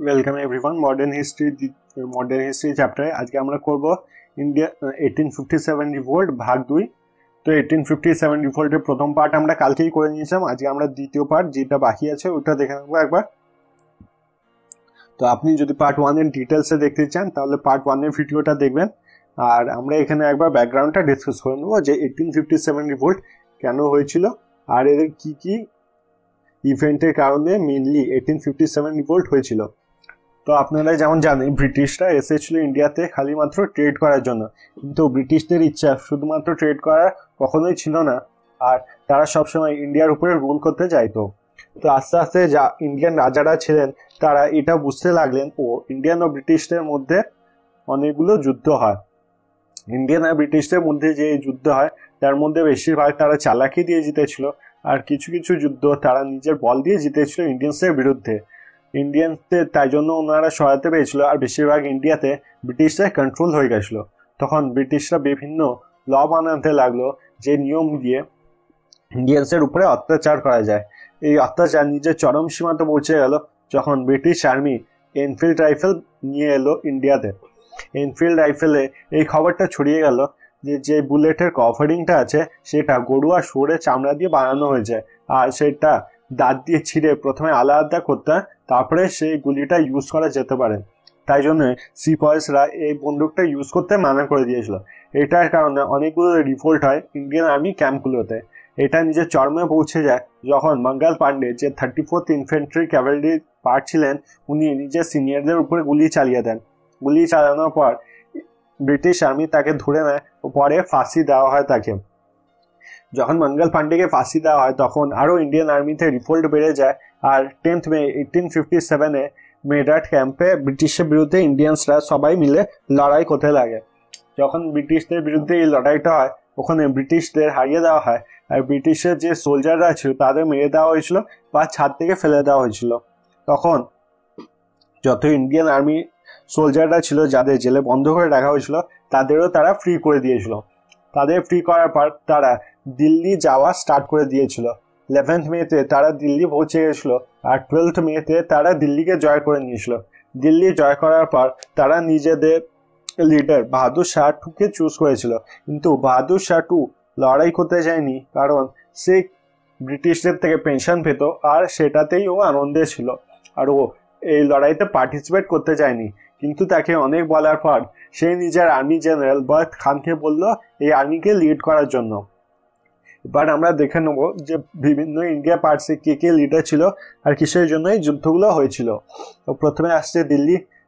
Welcome everyone modern history চ্যাপ্টারে আজকে আমরা করব ইন্ডিয়া 1857 রিভোল্ট ভাগ 2। তো 1857 রিভোল্টের প্রথম পার্ট আমরা কালকেই করে নিয়েছিলাম। আজকে আমরা দ্বিতীয় পার্ট যেটা বাকি আছে ওটা দেখে নেবো একবার। তো আপনি যদি পার্ট 1 এর ডিটেলসে দেখতে চান তাহলে পার্ট 1 এর ভিডিওটা দেখবেন। আর আমরা এখানে একবার ব্যাকগ্রাউন্ডটা ডিসকাস করে নেবো যে 1857 রিভোল্ট কেন হয়েছিল আর এদের কি কি ইভেন্টের কারণে মেনলি 1857 রিভোল্ট হয়েছিল। তো আপনারা যেমন জানেন ব্রিটিশরা এসেছিল ইন্ডিয়াতে খালি মাত্র ট্রেড করার জন্য, কিন্তু ব্রিটিশদের ইচ্ছা শুধুমাত্র ট্রেড করা কখনোই ছিল না, আর তারা সবসময় ইন্ডিয়ার উপরে রুল করতে চাইতো। তো আস্তে আস্তে যা ইন্ডিয়ান রাজারা ছিলেন তারা এটা বুঝতে লাগলেন ইন্ডিয়ান ও ব্রিটিশদের মধ্যে অনেকগুলো যুদ্ধ হয়। ইন্ডিয়ান আর ব্রিটিশদের মধ্যে যে যুদ্ধ হয় তার মধ্যে বেশিরভাগ তারা চালাকি দিয়ে জিতেছিল, আর কিছু কিছু যুদ্ধ তারা নিজের বল দিয়ে জিতেছিল ইন্ডিয়ানসের বিরুদ্ধে। ইন্ডিয়ানসদের তাই জন্য ওনারা সহায়তা পেয়েছিল, আর বেশিরভাগ ইন্ডিয়াতে ব্রিটিশদের কন্ট্রোল হয়ে গেছিলো। তখন ব্রিটিশরা বিভিন্ন ল বানাতে লাগলো যে নিয়ম দিয়ে ইন্ডিয়ানসের উপরে অত্যাচার করা যায়। এই অত্যাচার নিজের চরম সীমাতে পৌঁছে গেল যখন ব্রিটিশ আর্মি এনফিল্ড রাইফেল নিয়ে এলো ইন্ডিয়াতে। এনফিল্ড রাইফেলে এই খবরটা ছড়িয়ে গেল যে বুলেটের কভারিংটা আছে সেটা গরু আর শুয়োরের চামড়া দিয়ে বানানো হয়েছে, আর সেটা দাঁত দিয়ে ছিঁড়ে প্রথমে আলাদা করতে তারপরে সেই গুলিটা ইউজ করা যেতে পারে। তাই জন্য সিপয়েসরা এই বন্দুকটা ইউজ করতে মানা করে দিয়েছিল। এটার কারণে অনেকগুলো রিভোল্ট হয় ইন্ডিয়ান আর্মি ক্যাম্পগুলোতে। এটা নিজের চরমে পৌঁছে যায় যখন মঙ্গল পান্ডে, যে 34th ইনফেন্ট্রি ক্যাভেলরি পার্ট ছিলেন, উনি নিজের সিনিয়রদের উপরে গুলি চালিয়ে দেন। গুলি চালানোর পর ব্রিটিশ আর্মি তাকে ধরে নেয় ও পরে ফাঁসি দেওয়া হয় তাকে। যখন মঙ্গল পান্ডেকে ফাঁসি দেওয়া হয় তখন আরও ইন্ডিয়ান আর্মিতে রিভোল্ট বেড়ে যায়, আর 10th মে 1857 মেডাট ক্যাম্পে ব্রিটিশের বিরুদ্ধে ইন্ডিয়ানসরা সবাই মিলে লড়াই করতে লাগে। যখন ব্রিটিশদের বিরুদ্ধে এই লড়াইটা হয় ওখানে ব্রিটিশদের হারিয়ে দেওয়া হয়, আর ব্রিটিশের যে সোলজাররা ছিল তাদের মেরে দেওয়া হয়েছিল বা ছাদ থেকে ফেলে দেওয়া হয়েছিল। তখন যত ইন্ডিয়ান আর্মি সোলজাররা ছিল যাদের জেলে বন্ধ করে রাখা হয়েছিল তাদেরও তারা ফ্রি করে দিয়েছিল। তাদের ফ্রি করার পর তারা দিল্লি যাওয়া স্টার্ট করে দিয়েছিল। 11th মেতে তারা দিল্লি পৌঁছে গেছিল, আর 12th মেতে তারা দিল্লিকে জয় করে নিয়েছিল। দিল্লি জয় করার পর তারা নিজেদের লিডার বাহাদুর শাহ টুকে চুজ করেছিল, কিন্তু বাহাদুর শাহ টু লড়াই করতে যায়নি কারণ সে ব্রিটিশদের থেকে পেনশন পেত আর সেটাতেই ও আনন্দে ছিল, আর ও এই লড়াইতে পার্টিসিপেট করতে চায়নি। কিন্তু তাকে অনেক বলার পর সে নিজের আর্মি জেনারেল বরত খানকে বলল এই আর্মিকে লিড করার জন্য। এবার আমরা দেখে নেব যে বিভিন্ন ইন্ডিয়া পার্টসে কে কে লিডার ছিল আর কিসের জন্য এই যুদ্ধগুলো হয়েছিল। তো প্রথমে আসছে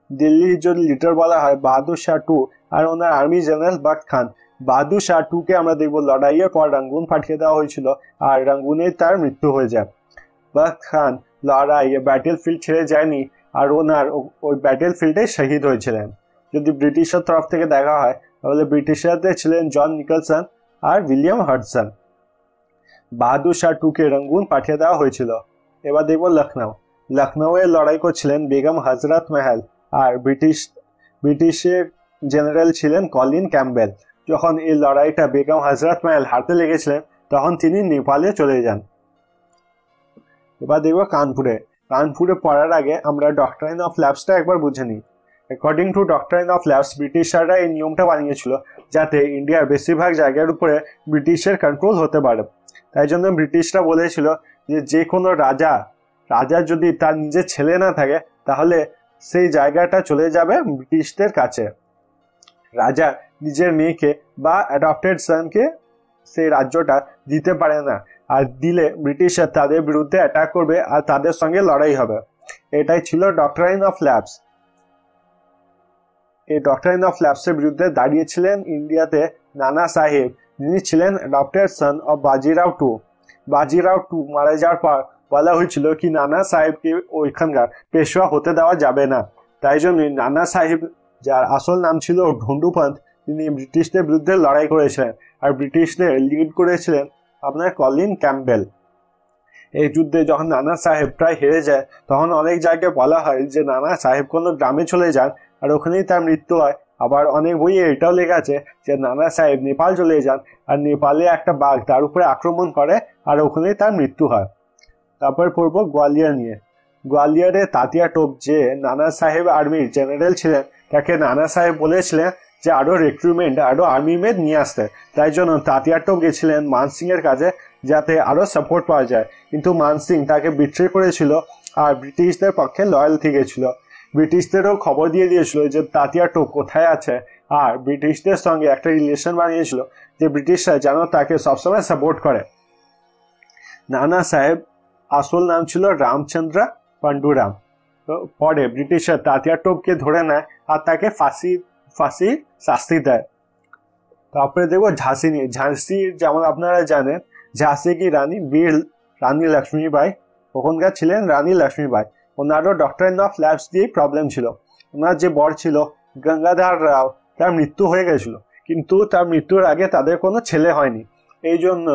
দিল্লির যদি লিডার বলা হয় বাহাদুর শাহ টু আর ওনার আর্মি জেনারেল বরত খান। বাহাদুর শাহ টুকে আমরা দেখব লড়াইয়ের পর রাঙ্গুন পাঠিয়ে দেওয়া হয়েছিল, আর রাঙ্গুনে তার মৃত্যু হয়ে যায়। বরত খান লড়াইয়ে ব্যাটেল ফিল্ড ছেড়ে যায়নি, আর ওনার ওই ব্যাটেল ফিল্ডে শহীদ হয়েছিলেন। যদি ব্রিটিশের তরফ থেকে দেখা হয় তাহলে ব্রিটিশারদের ছিলেন জন নিকলসন আর উইলিয়াম হাডসন। বাহাদুর শাহ টুকে রঙ্গুন পাঠিয়ে দেওয়া হয়েছিল। এবার দেখব লখনৌয়ে লড়াই করছিলেন বেগম হজরত মহল, আর ব্রিটিশের জেনারেল ছিলেন কলিন ক্যাম্পবেল। যখন এই লড়াইটা বেগম হজরত মহল হারতে লেগেছিলেন তখন তিনি নেপালে চলে যান। এবার দেখব কানপুরে পড়ার আগে আমরা ডক্ট্রাইন অফ ল্যাপসটা একবার বুঝে নিই। According to doctrine of lapse ব্রিটিশাররা এই নিয়মটা বানিয়েছিল যাতে ইন্ডিয়ার বেশিরভাগ জায়গার উপরে ব্রিটিশের কন্ট্রোল হতে পারে। তাই জন্য ব্রিটিশরা বলেছিল যে কোনো রাজা যদি তার নিজের ছেলে না থাকে তাহলে সেই জায়গাটা চলে যাবে ব্রিটিশদের কাছে। রাজা নিজের মেয়েকে বা অ্যাডপ্টেড সনকে সেই রাজ্যটা দিতে পারে না, আর দিলে ব্রিটিশরা তাদের বিরুদ্ধে অ্যাটাক করবে আর তাদের সঙ্গে লড়াই হবে। এটাই ছিল ডক্ট্রাইন অফ ল্যাপস। এই ডক্ট্রাইন অফ ল্যাপসের বিরুদ্ধে দাঁড়িয়েছিলেন ইন্ডিয়াতে নানা সাহেব, যিনি ছিলেন adopted son of Bajirao two. Bajirao two মারা যাওয়ার পর বলা হয়েছিল কি নানা সাহেবকে ওইখানকার পেশোয়া হতে দেওয়া যাবে না। তাই জন্যই নানা সাহেব, যার আসল নাম ছিল ঢন্ডুপন্ত, তিনি ব্রিটিশদের বিরুদ্ধে লড়াই করেছিলেন, আর ব্রিটিশদের লিড করেছিলেন আপনার কলিন ক্যাম্পবেল। এই যুদ্ধে যখন নানা সাহেব প্রায় হেরে যায় তখন অনেক জায়গায় বলা হয় যে নানা সাহেব কোনো গ্রামে চলে যান আর ওখানেই তার মৃত্যু হয়। আবার অনেক বইয়ে এটাও লেখা আছে যে নানা সাহেব নেপাল চলে যান আর নেপালে একটা বাঘ তার উপরে আক্রমণ করে আর ওখানেই তার মৃত্যু হয়। তারপর পড়বো গোয়ালিয়র নিয়ে। গোয়ালিয়রের তাতিয়া টোপ যে নানা সাহেব আর্মির জেনারেল ছিলেন তাকে নানা সাহেব বলেছিলেন যে আরো রিক্রুটমেন্ট আরো আর্মি মেন নিয়ে আসতে। তাই জন্য তাতিয়া টোপ গেছিলেন মানসিং এর কাছে যাতে আরো সাপোর্ট পাওয়া যায়, কিন্তু মানসিং তাকে বিট্রে করেছিল আর ব্রিটিশদের পক্ষে লয়াল থেকেছিল। ব্রিটিশদেরও খবর দিয়ে দিয়েছিল যে তাতিয়া টোপ কোথায় আছে, আর ব্রিটিশদের সঙ্গে একটা রিলেশন বানিয়েছিল যে ব্রিটিশরা যেন তাকে সবসময় সাপোর্ট করে। নানা সাহেব আসল নাম ছিল রামচন্দ্র পান্ডুরাম। তো পরে ব্রিটিশরা তাতিয়া টোপকে ধরে নেয় আর তাকে ফাঁসি শাস্তি দেয়। তারপরে দেখবো ঝাঁসি নিয়ে। ঝাঁসি যেমন আপনারা জানেন ঝাঁসি কি রানী বীর রানী লক্ষ্মীবাই ওখানকার ছিলেন রানী লক্ষ্মীবাই। ওনারও ডক্টর অফ ল্যাবস দিয়ে প্রবলেম ছিল। ওনার যে বর ছিল গঙ্গাধর রাও তার মৃত্যু হয়ে গেছিল, কিন্তু তার মৃত্যুর আগে তাদের কোনো ছেলে হয়নি। এই জন্য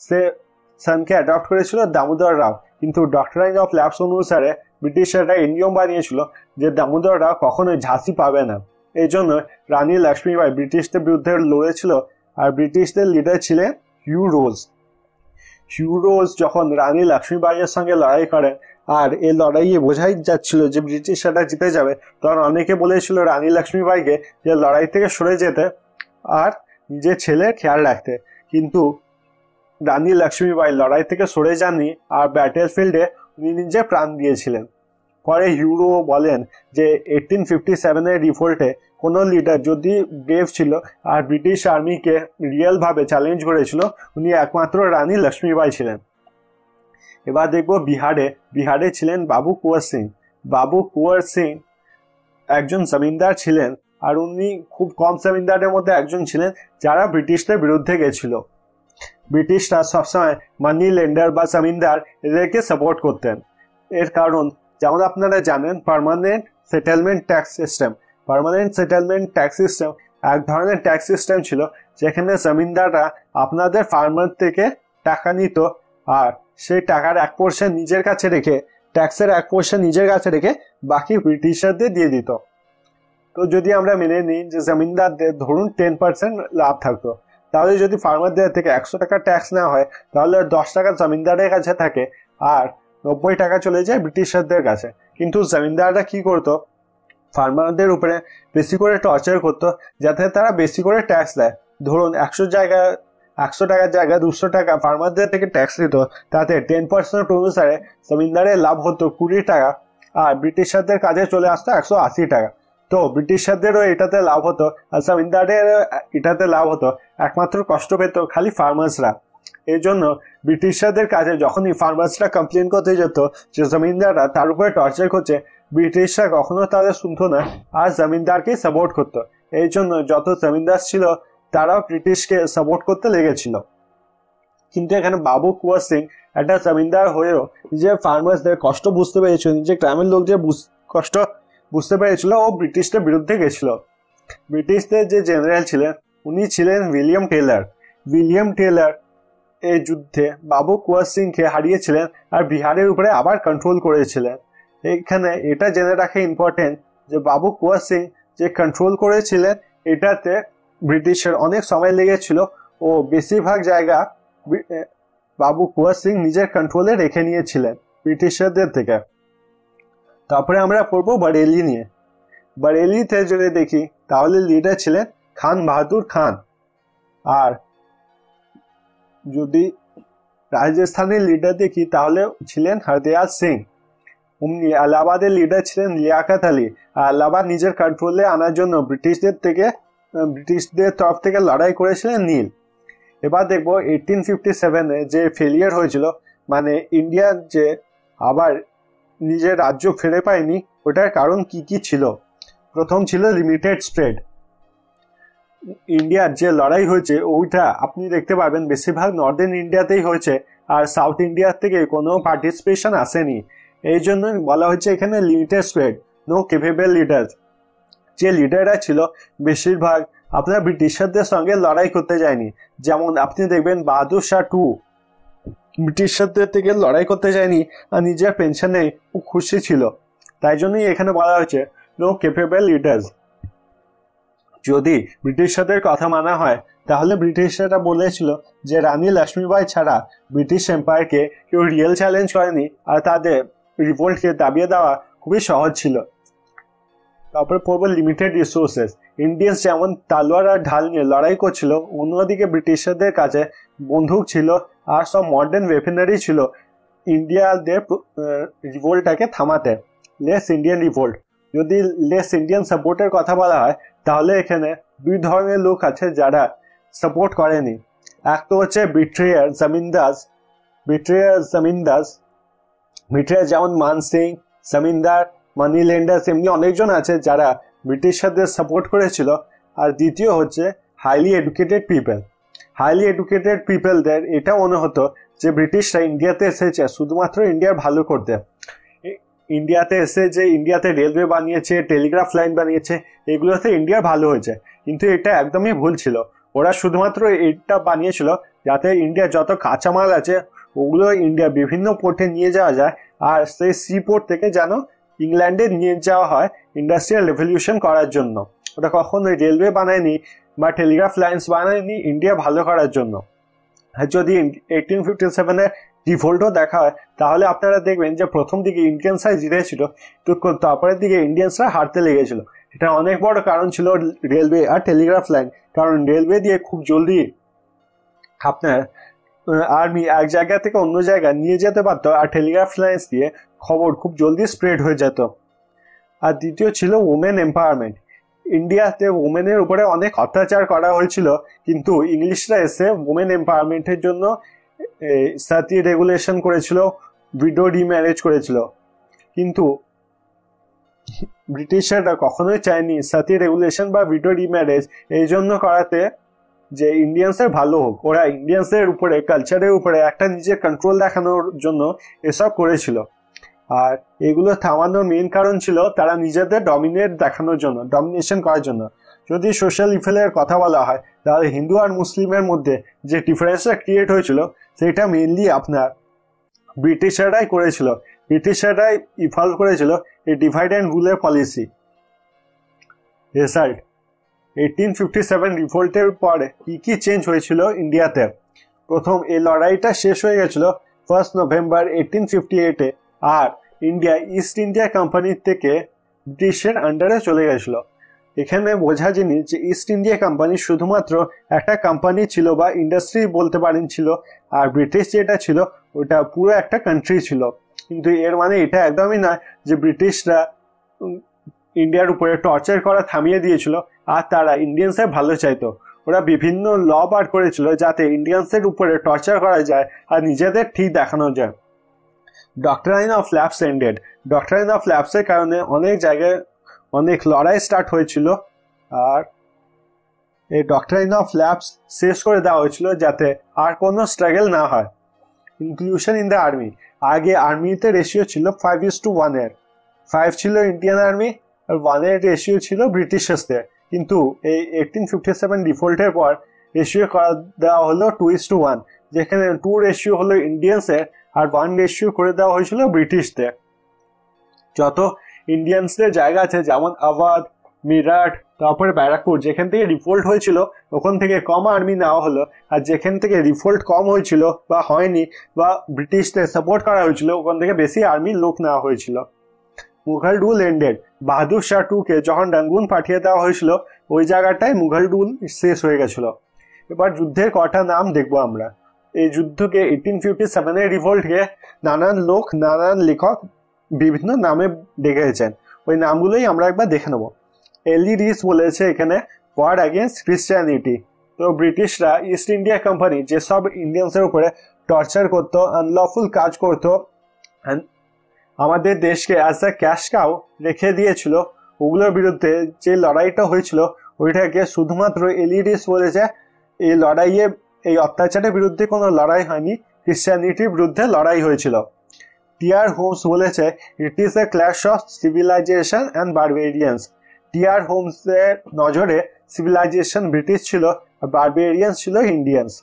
সে সনকে অ্যাডপ্ট করেছিল দামোদর রাও, কিন্তু ডক্টরাইন অফ ল্যাবস অনুসারে ব্রিটিশরা এই নিয়ম বানিয়েছিল যে দামোদর রাও কখনোই ঝাঁসি পাবে না। এই জন্য রানী লক্ষ্মীবাই ব্রিটিশদের বিরুদ্ধে লড়েছিল, আর ব্রিটিশদের লিডার ছিলেন হিউ রোজ। হিউ রোজ যখন রানী লক্ষ্মীবাইয়ের সঙ্গে লড়াই করেন আর এই লড়াইয়ে বোঝাই যাচ্ছিল যে ব্রিটিশরা জিতে যাবে, তখন অনেকে বলেছিল রানী লক্ষ্মীবাইকে যে লড়াই থেকে সরে যেতে আর নিজের ছেলের খেয়াল রাখতে, কিন্তু রানী লক্ষ্মীবাই লড়াই থেকে সরে যাননি আর ব্যাটেল ফিল্ডে উনি নিজে প্রাণ দিয়েছিলেন। পরে হিউরো বলেন যে 1857 রিভোল্টে কোনো লিডার যদি ব্রেভ ছিল আর ব্রিটিশ আর্মিকে রিয়েল ভাবে চ্যালেঞ্জ করেছিল উনি একমাত্র রানী লক্ষ্মীবাই ছিলেন। এবার দেখবো বিহারে ছিলেন বাবু কুঁয়ার সিং। বাবু কুঁয়ার সিং একজন জমিদার ছিলেন, আর উনি খুব কম জমিদারের মধ্যে একজন ছিলেন যারা ব্রিটিশদের বিরুদ্ধে গেছিল। ব্রিটিশরা সবসময় মানি লেন্ডার বা জমিদার এদেরকে সাপোর্ট করতেন। এর কারণ যেমন আপনারা জানেন permanent settlement tax system. Permanent settlement tax system এক ধরনের ট্যাক্স সিস্টেম ছিল যেখানে জমিদাররা আপনাদের ফার্মার থেকে টাকা নিত আর সেই টাকার 1% নিজের কাছে রেখে ট্যাক্সের 1% নিজের কাছে রেখে বাকি ব্রিটিশারদের দিয়ে দিত। তো যদি আমরা মেনে নিই যে জমিদারদের ধরুন 10% লাভ থাকতো, তাহলে যদি ফার্মারদের থেকে 100 টাকা ট্যাক্স নেওয়া হয় তাহলে 10 টাকা জমিদারের কাছে থাকে আর 90 টাকা চলে যায় ব্রিটিশারদের কাছে। কিন্তু জমিদাররা কি করতো, ফার্মারদের উপরে বেশি করে টর্চার করতো যাতে তারা বেশি করে ট্যাক্স দেয়। ধরুন 100 টাকার জায়গায় 200 টাকা ফার্মারদের থেকে ট্যাক্স দিত, তাতে 10% অনুসারে জমিদারের লাভ হতো 20 টাকা আর ব্রিটিশারদের কাছে চলে আসতো 180 টাকা। তো ব্রিটিশারদেরও এটাতে লাভ হতো আর জমিদারের এটাতে লাভ হতো, একমাত্র কষ্ট পেত খালি ফার্মার্সরা। এই জন্য ব্রিটিশারদের কাছে যখনই ফার্মার্সরা কমপ্লেন করতে যেত যে জমিদাররা তার উপরে টর্চার করছে, ব্রিটিশরা কখনো তাদের শুনতো না আর জমিদারকেই সাপোর্ট করতো। এই জন্য যত জমিদার ছিল তারাও ব্রিটিশকে সাপোর্ট করতে লেগেছিল। কিন্তু এখানে বাবু কুঁয়ার সিং একটা জমিদার হয়েও নিজের ফার্মার্সদের কষ্ট বুঝতে পেরেছিল, নিজের গ্রামের লোকদের কষ্ট বুঝতে পেরেছিল, ও ব্রিটিশদের বিরুদ্ধে গেছিল। ব্রিটিশদের যে জেনারেল ছিলেন উনি ছিলেন উইলিয়াম টেলর। উইলিয়াম টেলর এই যুদ্ধে বাবু কুঁয়ার সিংকে হারিয়েছিলেন আর বিহারের উপরে আবার কন্ট্রোল করেছিলেন। এখানে এটা জেনে রাখা ইম্পর্টেন্ট যে বাবু কুঁয়ার সিং যে কন্ট্রোল করেছিলেন এটাতে ব্রিটিশের অনেক সময় লেগেছিল ও বেশিরভাগ জায়গা বাবু কুঁয়ার সিং নিজের কন্ট্রোলে রেখে নিয়েছিলেন ব্রিটিশারদের থেকে। তারপরে আমরা পড়বো বরেলি নিয়ে। বরেলিতে যদি দেখি তাহলে লিডার ছিলেন খান বাহাদুর খান, আর যদি রাজস্থানের লিডার দেখি তাহলে ছিলেন হরদয়াল সিং। উনি এলাহাবাদের লিডার ছিলেন লিয়াকত আলী। এলাহাবাদ নিজের কন্ট্রোলে আনার জন্য ব্রিটিশদের তরফ থেকে লড়াই করেছিলেন নীল। এবার দেখবো 1857 যে ফেলিয়ার হয়েছিল, মানে ইন্ডিয়া যে আবার নিজের রাজ্য ফিরে পায়নি, ওটার কারণ কি কি ছিল। প্রথম ছিল লিমিটেড স্প্রেড। ইন্ডিয়ার যে লড়াই হয়েছে ওইটা আপনি দেখতে পাবেন বেশিরভাগ নর্দার্ন ইন্ডিয়াতেই হয়েছে আর সাউথ ইন্ডিয়ার থেকে কোনো পার্টিসিপেশন আসেনি। এই জন্য বলা হচ্ছে এখানে limited spread, no capable leader. যে লিডাররা ছিল বেশিরভাগ আপনার ব্রিটিশারদের সঙ্গে লড়াই করতে যায়নি। যেমন আপনি দেখবেন বাহাদুর শাহ টু ব্রিটিশারদের থেকে লড়াই করতে যায়নি আর নিজের পেনশনে খুশি ছিল। তাই জন্যই এখানে বলা হয়েছে নো ক্যাপেবল লিডার্স। যদি ব্রিটিশারদের কথা মানা হয় তাহলে ব্রিটিশাররা বলেছিল যে রানী লক্ষ্মীবাই ছাড়া ব্রিটিশ এম্পায়ারকে কেউ রিয়েল চ্যালেঞ্জ করেনি আর তাদের রিভোল্টকে দাবিয়ে দেওয়া খুবই সহজ ছিল। তারপরে পড়বো লিমিটেড রিসোর্সেস। ইন্ডিয়ান্স যেমন তালোয়ার আর ঢাল নিয়ে লড়াই করছিল, অন্যদিকে ব্রিটিশারদের কাছে বন্দুক ছিল আর সব মডার্ন ওয়েপেনারি ছিল ইন্ডিয়াদের রিভোল্টটাকে থামাতে। Less Indian revolt. যদি লেস ইন্ডিয়ান সাপোর্টের কথা বলা হয় তাহলে এখানে দুই ধরনের লোক আছে যারা সাপোর্ট করেনি। এক তো হচ্ছে বিট্রেয়ার যেমন মান সিং, জমিনদার, মানি লেন্ডার্স, এমনি অনেকজন আছে যারা ব্রিটিশারদের সাপোর্ট করেছিল। আর দ্বিতীয় হচ্ছে হাইলি এডুকেটেড পিপলদের এটা মনে হতো যে ব্রিটিশরা ইন্ডিয়াতে এসেছে শুধুমাত্র ইন্ডিয়ার ভালো করতে। ইন্ডিয়াতে এসে যে ইন্ডিয়াতে রেলওয়ে বানিয়েছে, টেলিগ্রাফ লাইন বানিয়েছে, এগুলোতে ইন্ডিয়ার ভালো হয়েছে, কিন্তু এটা একদমই ভুল ছিল। ওরা শুধুমাত্র এটা বানিয়েছিল যাতে ইন্ডিয়ার যত কাঁচামাল আছে ওগুলো ইন্ডিয়ার বিভিন্ন পোর্টে নিয়ে যাওয়া যায়, আর সেই সি পোর্ট থেকে যেন ইংল্যান্ডে নিয়ে যাওয়া হয় ইন্ডাস্ট্রিয়াল রেভলিউশন করার জন্য। ওটা কখনোই রেলওয়ে বানায়নি বা টেলিগ্রাফ লাইন্স বানায়নি ইন্ডিয়া ভালো করার জন্য। আর যদি 1857-এর রিভোল্টও দেখা হয় তাহলে আপনারা দেখবেন যে প্রথম দিকে ইন্ডিয়ানসরা জিতেছিল, তো তারপরের দিকে ইন্ডিয়ানসরা হারতে লেগেছিল। এটা অনেক বড় কারণ ছিল রেলওয়ে আর টেলিগ্রাফ লাইন, কারণ রেলওয়ে দিয়ে খুব জলদি আপনার আর্মি এক জায়গা থেকে অন্য জায়গায় নিয়ে যেতে পারতো, আর টেলিগ্রাফ লাইন্স দিয়ে খবর খুব জলদি স্প্রেড হয়ে যেত। আর দ্বিতীয় ছিল ওমেন এম্পাওয়ারমেন্ট। ইন্ডিয়াতে ওমেনের উপরে অনেক অত্যাচার করা হয়েছিল, কিন্তু ইংলিশরা এসে ওমেন এম্পাওয়ারমেন্টের জন্য সাতি রেগুলেশন করেছিল, উইডো রিম্যারেজ করেছিল। কিন্তু ব্রিটিশাররা কখনোই চায়নি সাতি রেগুলেশন বা উইডো রিম্যারেজ এই জন্য করাতে যে ইন্ডিয়ানসের ভালো হোক। ওরা ইন্ডিয়ানসের উপরে, কালচারের উপরে একটা নিজের কন্ট্রোল দেখানোর জন্য এসব করেছিল। আর এগুলো থামানোর মেইন কারণ ছিল তারা নিজেদের ডমিনেশন করার জন্য। যদি সোশ্যাল ইফেলের কথা বলা হয় তাহলে হিন্দু আর মুসলিমের মধ্যে যে ডিফারেন্সটা ক্রিয়েট হয়েছিল সেটা মেইনলি আপনার ব্রিটিশাররাই করেছিল। ব্রিটিশাররাই ইভলভ করেছিল এই ডিভাইড অ্যান্ড রুলের পলিসি। রেজাল্ট 1857 রিভোল্টের পরে কি চেঞ্জ হয়েছিল ইন্ডিয়াতে। প্রথম, এই লড়াইটা শেষ হয়ে গেছিল 1 নভেম্বর 1858-এ, আর ইন্ডিয়া ইস্ট ইন্ডিয়া কোম্পানির থেকে ব্রিটিশের আন্ডারে চলে গেছিল। এখানে বোঝা জিনিস যে ইস্ট ইন্ডিয়া কোম্পানি শুধুমাত্র একটা কোম্পানি ছিল বা ইন্ডাস্ট্রি বলতে পারেন ছিল, আর ব্রিটিশ যেটা ছিল ওটা পুরো একটা কান্ট্রি ছিল। কিন্তু এর মানে এটা একদমই নয় যে ব্রিটিশরা ইন্ডিয়ার উপরে টর্চার করা থামিয়ে দিয়েছিল আর তারা ইন্ডিয়ানসের ভালো চাইতো। ওরা বিভিন্ন ল বার করেছিল যাতে ইন্ডিয়ানসের উপরে টর্চার করা যায় আর নিজেদের ঠিক দেখানো যায়। Doctrine of lapse ended. Doctrine of ল্যাপসের কারণে অনেক জায়গায় অনেক লড়াই স্টার্ট হয়েছিল, আর এই ডক্ট্রাইন অফ ল্যাপস শেষ করে দেওয়া হয়েছিল যাতে আর কোনো স্ট্রাগল না হয়। Inclusion in the army. আগে আর্মিতে রেশিও ছিল 5:1-এর। 5 ছিল ইন্ডিয়ান আর্মি আর 1-এর রেশিও ছিল ব্রিটিশার্সদের। কিন্তু এই 1857 ডিফল্টের পর রেশিও করা দেওয়া হলো 2:1, যেখানে 2 রেশিও হলো ইন্ডিয়ানসের আর 1 রেশিও করে দেওয়া হয়েছিল ব্রিটিশদের। যত ইন্ডিয়ানসদের জায়গা আছে যেমন আওয়াধ, মিরাট, তারপরে ব্যারাকপুর, যেখান থেকে রিভোল্ট হয়েছিল ওখান থেকে কম আর্মি নেওয়া হলো, আর যেখান থেকে রিভোল্ট কম হয়েছিল বা হয়নি বা ব্রিটিশদের সাপোর্ট করা হয়েছিল ওখান থেকে বেশি আর্মির লোক নেওয়া হয়েছিল। Mughal rule ended. বাহাদুর শাহ টুকে যখন রাঙ্গুন পাঠিয়ে দেওয়া হয়েছিল ওই জায়গাটায় মুঘল রুল শেষ হয়ে গেছিল। এবার যুদ্ধের কটা নাম দেখবো আমরা। এই যুদ্ধকে 1857-এর রিভোল্টকে নানান লোক, নানান লেখক বিভিন্ন নামে ডেকেছেন। ওই নামগুলোই আমরা একবার দেখে নেব। এলি রিস বলেছে এখানে ওয়ার অ্যাগেন্স্ট ক্রিশ্চিয়ানিটি। তো ব্রিটিশরা ইস্ট ইন্ডিয়া কোম্পানি যেসব ইন্ডিয়ানসের উপরে টর্চার করতো, আনলফুল কাজ করতো, আমাদের দেশকে অ্যাজ আ ক্যাশ কাউ রেখে দিয়েছিল, ওগুলোর বিরুদ্ধে যে লড়াইটা হয়েছিল ওইটাকে শুধুমাত্র এলি রিস বলেছে এই লড়াইয়ে, এই অত্যাচারের বিরুদ্ধে কোনো লড়াই হয়নি, ক্রিশ্চিয়ানিটির বিরুদ্ধে লড়াই হয়েছিল। টিআর হোমস বলেছে it is a clash of civilization and barbarians. TR হোমসের নজরে সিভিলাইজেশন ব্রিটিশ ছিল আর বারবেরিয়ান্স ছিল ইন্ডিয়ান্স।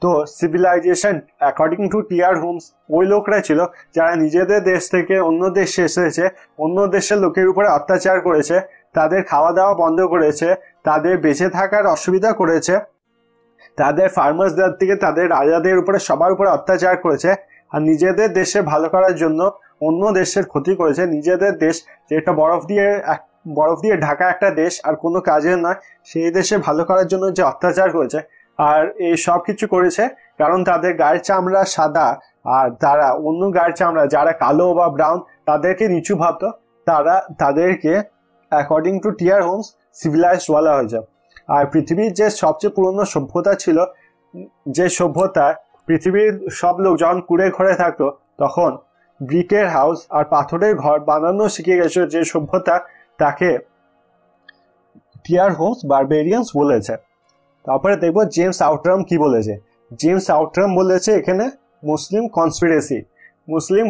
তো civilization according to TR Holmes ওই লোকরা ছিল যারা নিজেদের দেশ থেকে অন্য দেশে এসেছে, অন্য দেশের লোকের উপরে অত্যাচার করেছে, তাদের খাওয়া দাওয়া বন্ধ করেছে, তাদের বেঁচে থাকার অসুবিধা করেছে, তাদের ফার্মার্সদের থেকে তাদের রাজাদের উপরে সবার উপরে অত্যাচার করেছে, আর নিজেদের দেশে ভালো করার জন্য অন্য দেশের ক্ষতি করেছে। নিজেদের দেশ যেটা বরফ দিয়ে ঢাকা একটা দেশ আর কোনো কাজের নয়, সেই দেশে ভালো করার জন্য যে অত্যাচার করেছে আর এই সব কিছু করেছে কারণ তাদের গায়ের চামড়া সাদা আর তারা অন্য গায়ের চামড়া যারা কালো বা ব্রাউন তাদেরকে নিচু ভাবতো, তাদেরকে according to their homes civilized বলা হয়েছে। আর পৃথিবীর যে সবচেয়ে পুরনো সভ্যতা ছিল, যে সভ্যতা পৃথিবীর সব লোক যখন কুড়ে ঘরে থাকতো তখন ব্রিকের হাউস আর পাথরের ঘর বানানো শিখে গেছে, যে সভ্যতা তাকে টিয়ার হোমস বারবেরিয়ান্স বলেছে। তারপরে দেখবো জেমস আউটরাম কি বলেছে। জেমস আউটরাম বলেছে এখানে মুসলিম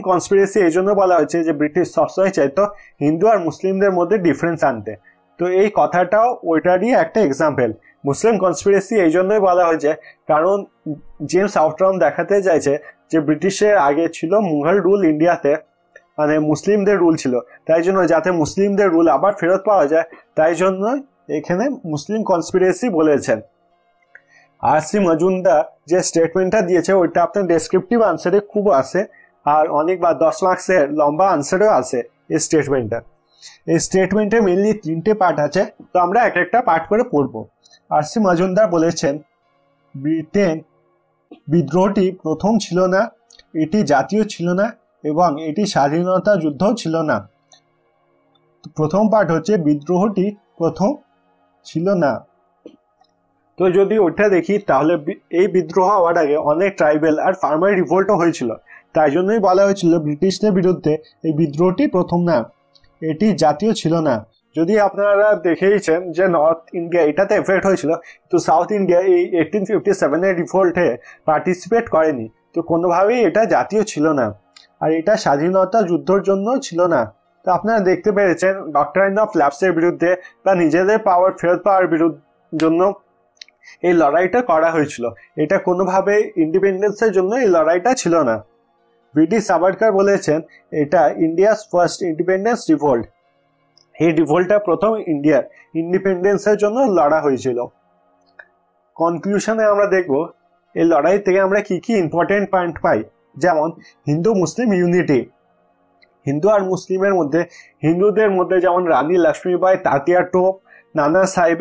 কনস্পিরেসি এই জন্য বলা হয়েছে যে ব্রিটিশ সবসময় চাইতো হিন্দু আর মুসলিমদের মধ্যে ডিফারেন্স আনতে। তো এই কথাটাও ওইটারই একটা এক্সাম্পল। মুসলিম কনস্পিরেসি এই জন্যই বলা হয়েছে কারণ জেমস আউটরাম দেখাতে চাইছে যে ব্রিটিশের আগে ছিল মুঘল রুল ইন্ডিয়াতে, মানে মুসলিমদের রুল ছিল, তাই জন্য যাতে মুসলিমদের রুল আবার ফেরত পাওয়া যায় তাই জন্য এখানে মুসলিম কনস্পিরেসি বলেছেন। আর.সি. মজুমদার যে স্টেটমেন্টটা দিয়েছে ওইটা আপনার ডেসক্রিপটিভ আনসারে খুব আসে আর অনেকবার 10 মার্কসের লম্বা আনসারও আসে এই স্টেটমেন্টে মেনলি 3টে পার্ট আছে, তো আমরা এক একটা পার্ট করে পড়বো। আর.সি. মজুমদার বলেছেন ব্রিটেন বিদ্রোহটি প্রথম ছিল না, এটি জাতীয় ছিল না এবং এটি স্বাধীনতা যুদ্ধও ছিল না। প্রথম পার্ট হচ্ছে বিদ্রোহটি প্রথম ছিল না। তো যদি ওটা দেখি তাহলে এই বিদ্রোহ হওয়ার আগে অনেক ট্রাইবেল আর ফার্মার রিভোল্টও হয়েছিল, তাই জন্যই বলা হয়েছিল ব্রিটিশদের বিরুদ্ধে এই বিদ্রোহটি প্রথম না, এটি জাতীয় ছিল না। যদি আপনারা দেখেইছেন যে নর্থ ইন্ডিয়া এটাতে এফেক্ট হয়েছিল, তো সাউথ ইন্ডিয়া এই 1857 রিভোল্টে পার্টিসিপেট করেনি, তো কোনোভাবেই এটা জাতীয় ছিল না আর এটা স্বাধীনতা যুদ্ধের জন্য ছিল না। তো আপনারা দেখতে পেরেছেন ডক্টরাইন অফ ল্যাপসের বিরুদ্ধে বা নিজেদের পাওয়ার ফেরত পাওয়ার জন্য এই লড়াইটা করা হয়েছিল, এটা কোনোভাবে ইন্ডিপেন্ডেন্সের জন্য এই লড়াইটা ছিল না। ব্রিটিশ সাভারকার বলেছেন এটা ইন্ডিয়াস ফার্স্ট ইন্ডিপেন্ডেন্স রিভোল্ট, এই রিভোল্টটা প্রথম ইন্ডিয়ার ইন্ডিপেন্ডেন্সের জন্য লড়া হয়েছিল। কনক্লুশনে আমরা দেখব এই লড়াই থেকে আমরা কি কি ইম্পর্টেন্ট পয়েন্ট পাই, যেমন হিন্দু মুসলিম ইউনিটি, হিন্দু আর মুসলিমের মধ্যে, হিন্দুদের মধ্যে যেমন রানী লক্ষ্মীবাই, তাতিয়া টোপ, নানা সাহেব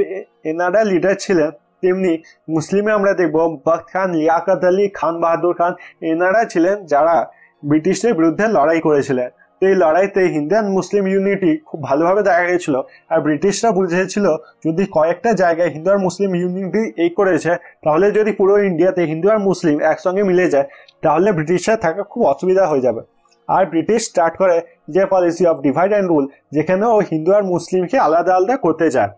এনারা লিডার ছিলেন, তেমনি মুসলিমে আমরা দেখব বখত খান, লিয়াকত আলী, খান বাহাদুর খান এনারা ছিলেন যারা ব্রিটিশদের বিরুদ্ধে লড়াই করেছিলেন। তো এই লড়াইতে হিন্দু আর মুসলিম ইউনিটি খুব ভালোভাবে দেখা গেছিল আর ব্রিটিশরা বুঝেছিল যদি কয়েকটা জায়গায় হিন্দু আর মুসলিম ইউনিটি এই করেছে তাহলে যদি পুরো ইন্ডিয়াতে হিন্দু আর মুসলিম একসঙ্গে মিলে যায় তাহলে ব্রিটিশরা থাকা খুব অসুবিধা হয়ে যাবে। আর ব্রিটিশ স্টার্ট করে যে policy of divide and rule, যেখানে ও হিন্দু আর মুসলিমকে আলাদা আলাদা করতে চায়।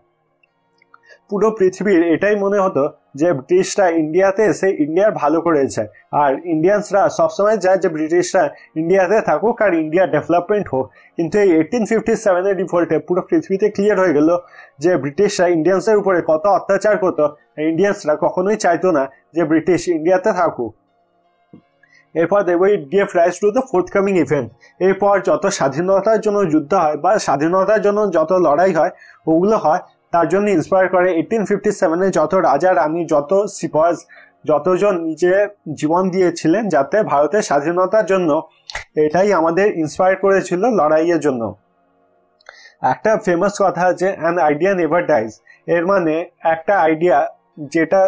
পুরো পৃথিবীর এটাই মনে হতো যে ব্রিটিশরা ইন্ডিয়াতে এসে ইন্ডিয়ার ভালো করেছে আর ইন্ডিয়ানসরা সবসময় চায় যে ব্রিটিশরা ইন্ডিয়াতে থাকুক আর ইন্ডিয়ার ডেভেলপমেন্ট হোক। কিন্তু এই 1857 রিভোল্টে পুরো পৃথিবীতে ক্লিয়ার হয়ে গেল যে ব্রিটিশরা ইন্ডিয়ানসের উপরে কত অত্যাচার করতো, ইন্ডিয়ানসরা কখনোই চাইতো না যে ব্রিটিশ ইন্ডিয়াতে থাকুক। এরপর দেখবো ইট gave rise to the forthcoming event, এরপর যত স্বাধীনতার জন্য যুদ্ধ হয় বা স্বাধীনতার জন্য যত লড়াই হয় ওগুলো হয় তার জন্য ইন্সপায়ার করে 1857 যত রাজা রানী, যত সিপাহস, যতজন নিজে জীবন দিয়েছিলেন যাতে ভারতের স্বাধীনতার জন্য, এটাই আমাদের ইন্সপায়ার করেছিল লড়াইয়ের জন্য। একটা ফেমাস কথা আছে অ্যান আইডিয়া নেভার ডাইজ, এর মানে একটা আইডিয়া যেটা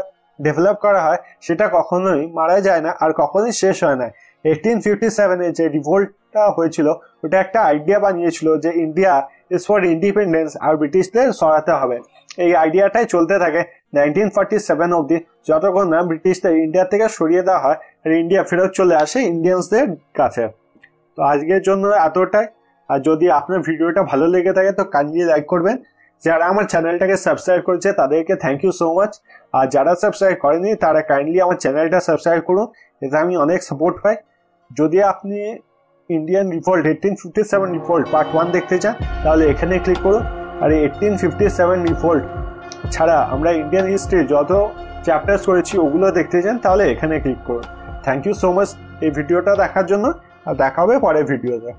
ডেভেলপ করা হয় সেটা কখনোই মারা যায় না আর কখনোই শেষ হয় না। 1857 যে রিভোল্টটা হয়েছিল ওটা একটা আইডিয়া বানিয়েছিল যে ইন্ডিয়া ইজ ফর ইন্ডিপেন্ডেন্স আর ব্রিটিশদের সরাতে হবে। এই আইডিয়াটাই চলতে থাকে 1947 অবধি, যতক্ষণ না ব্রিটিশদের ইন্ডিয়া থেকে সরিয়ে দেওয়া হয় আর ইন্ডিয়া ফেরত চলে আসে ইন্ডিয়ানসদের কাছে। তো আজকের জন্য এতটাই, আর যদি আপনার ভিডিওটা ভালো লেগে থাকে তো কাইন্ডলি লাইক করবেন। যারা আমার চ্যানেলটাকে সাবস্ক্রাইব করেছে তাদেরকে থ্যাংক ইউ সো মাচ, আর যারা সাবস্ক্রাইব করেনি তারা কাইন্ডলি আমার চ্যানেলটা সাবস্ক্রাইব করুন, এতে আমি অনেক সাপোর্ট পাই। যদি আপনি ইন্ডিয়ান রিভোল্ট 1857 রিভোল্ট পার্ট 1 দেখতে চান তাহলে এখানে ক্লিক করুন, আর 1857 রিভোল্ট ছাড়া আমরা ইন্ডিয়ান হিস্ট্রি যত চ্যাপ্টার্স করেছি ওগুলো দেখতে চান তাহলে এখানে ক্লিক করুন। থ্যাংক ইউ সো মাচ এই ভিডিওটা দেখার জন্য, আর দেখা হবে পরের ভিডিওতে।